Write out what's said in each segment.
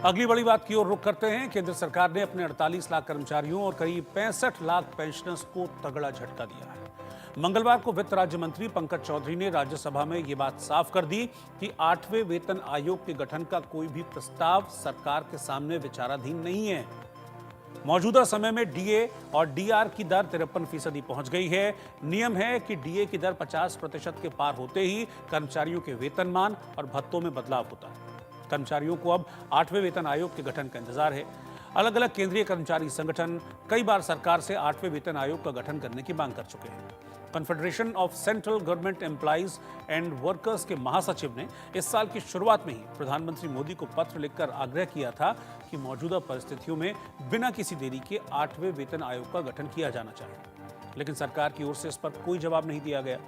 अगली बड़ी बात की ओर रुख करते हैं। केंद्र सरकार ने अपने 48 लाख कर्मचारियों और करीब 65 लाख पेंशनर्स को तगड़ा झटका दिया है। मंगलवार को वित्त राज्य मंत्री पंकज चौधरी ने राज्यसभा में ये बात साफ कर दी कि 8वें वेतन आयोग के गठन का कोई भी प्रस्ताव सरकार के सामने विचाराधीन नहीं है। मौजूदा समय में डीए और डीआर की दर 53% पहुंच गई है। नियम है कि डीए की दर 50% के पार होते ही कर्मचारियों के वेतनमान और भत्तों में बदलाव होता है। कर्मचारियों को अब 8वें वेतन आयोग के गठन का इंतजार है। अलग अलग केंद्रीय कर्मचारी संगठन कई बार सरकार से 8वें वेतन आयोग का गठन करने की मांग कर चुके हैं। Confederation of central government employees and workers के महासचिव ने इस साल की शुरुआत में ही प्रधानमंत्री मोदी को पत्र लिखकर आग्रह किया था कि मौजूदा परिस्थितियों में बिना किसी देरी के 8वें वेतन आयोग का गठन किया जाना चाहिए, लेकिन सरकार की ओर से इस पर कोई जवाब नहीं दिया गया।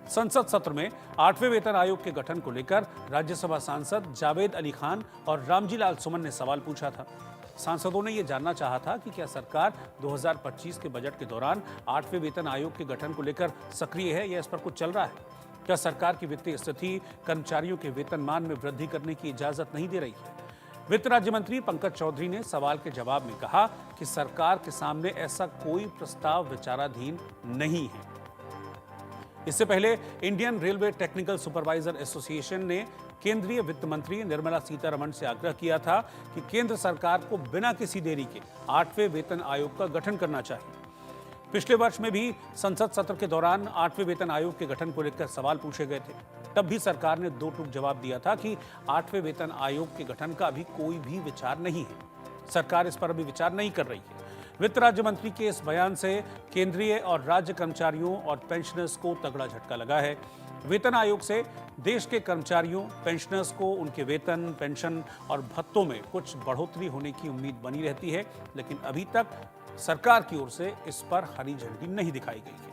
संसद सत्र में 8वें वेतन आयोग के गठन को लेकर राज्यसभा सांसद जावेद अली खान और रामजी लाल सुमन ने सवाल पूछा था। सांसदों ने यह जानना चाहा था कि क्या सरकार 2025 के बजट के दौरान 8वें वेतन आयोग के गठन को लेकर सक्रिय है या इस पर कुछ चल रहा है। क्या सरकार की वित्तीय स्थिति कर्मचारियों के वेतनमान में वृद्धि करने की इजाजत नहीं दे रही है। वित्त राज्य मंत्री पंकज चौधरी ने सवाल के जवाब में कहा कि सरकार के सामने ऐसा कोई प्रस्ताव विचाराधीन नहीं है। इससे पहले Indian railway technical supervisor association ने केंद्रीय वित्त मंत्री निर्मला सीतारमण से आग्रह किया था कि केंद्र सरकार को बिना किसी देरी के 8वें वेतन आयोग का गठन करना चाहिए। पिछले वर्ष में भी संसद सत्र के दौरान 8वें वेतन आयोग के गठन को लेकर सवाल पूछे गए थे। तब भी सरकार ने दो टूक जवाब दिया था कि 8वें वेतन आयोग के गठन का अभी कोई भी विचार नहीं है। सरकार इस पर अभी विचार नहीं कर रही है। वित्त राज्य मंत्री के इस बयान से केंद्रीय और राज्य कर्मचारियों और पेंशनर्स को तगड़ा झटका लगा है। वेतन आयोग से देश के कर्मचारियों, पेंशनर्स को उनके वेतन, पेंशन और भत्तों में कुछ बढ़ोतरी होने की उम्मीद बनी रहती है, लेकिन अभी तक सरकार की ओर से इस पर हरी झंडी नहीं दिखाई गई।